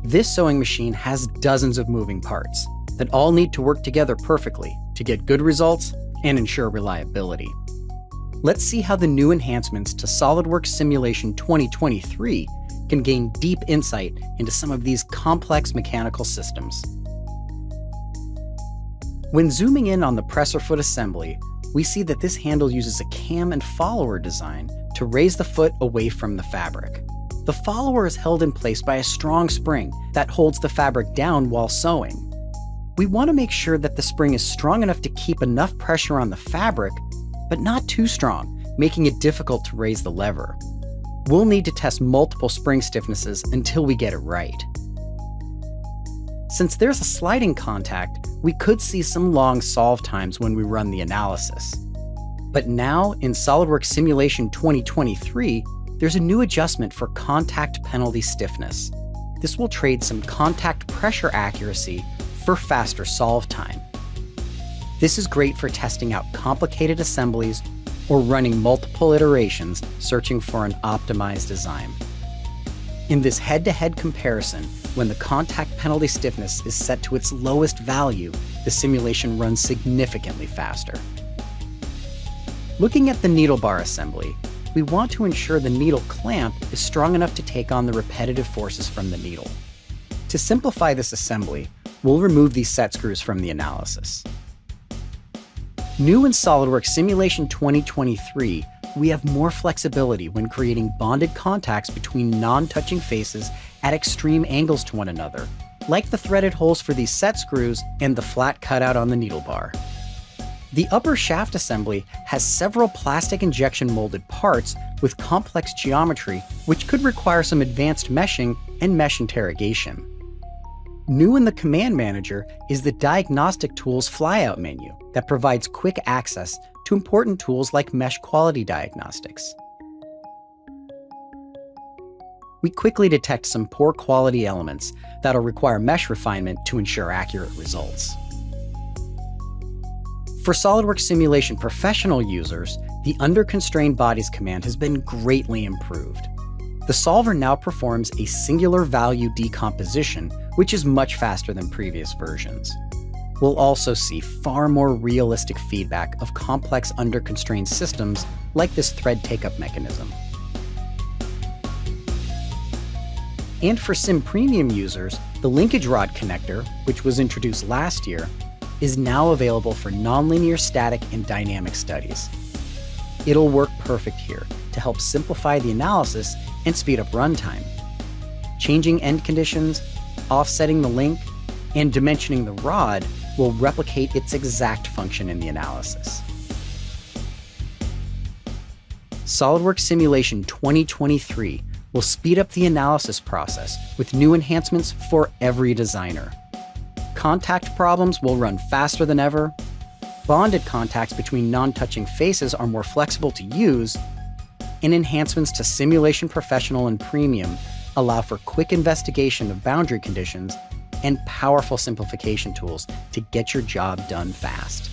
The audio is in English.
This sewing machine has dozens of moving parts that all need to work together perfectly to get good results and ensure reliability. Let's see how the new enhancements to SOLIDWORKS Simulation 2023 can gain deep insight into some of these complex mechanical systems. When zooming in on the presser foot assembly, we see that this handle uses a cam and follower design to raise the foot away from the fabric. The follower is held in place by a strong spring that holds the fabric down while sewing. We want to make sure that the spring is strong enough to keep enough pressure on the fabric, but not too strong, making it difficult to raise the lever. We'll need to test multiple spring stiffnesses until we get it right. Since there's a sliding contact, we could see some long solve times when we run the analysis. But now, in SOLIDWORKS Simulation 2023, there's a new adjustment for contact penalty stiffness. This will trade some contact pressure accuracy for faster solve time. This is great for testing out complicated assemblies or running multiple iterations searching for an optimized design. In this head-to-head comparison, when the contact penalty stiffness is set to its lowest value, the simulation runs significantly faster. Looking at the needle bar assembly, we want to ensure the needle clamp is strong enough to take on the repetitive forces from the needle. To simplify this assembly, we'll remove these set screws from the analysis. New in SOLIDWORKS Simulation 2023, we have more flexibility when creating bonded contacts between non-touching faces at extreme angles to one another, like the threaded holes for these set screws and the flat cutout on the needle bar. The upper shaft assembly has several plastic injection molded parts with complex geometry, which could require some advanced meshing and mesh interrogation. New in the Command Manager is the Diagnostic Tools flyout menu that provides quick access to important tools like mesh quality diagnostics. We quickly detect some poor quality elements that'll require mesh refinement to ensure accurate results. For SOLIDWORKS Simulation Professional users, the Under Constrained Bodies command has been greatly improved. The solver now performs a singular value decomposition, which is much faster than previous versions. We'll also see far more realistic feedback of complex under-constrained systems like this thread take-up mechanism. And for Sim Premium users, the linkage rod connector, which was introduced last year, is now available for nonlinear static and dynamic studies. It'll work perfect here to help simplify the analysis and speed up runtime. Changing end conditions, offsetting the link, and dimensioning the rod will replicate its exact function in the analysis. SOLIDWORKS Simulation 2023 will speed up the analysis process with new enhancements for every designer. Contact problems will run faster than ever, bonded contacts between non-touching faces are more flexible to use, and enhancements to Simulation Professional and Premium allow for quick investigation of boundary conditions and powerful simplification tools to get your job done fast.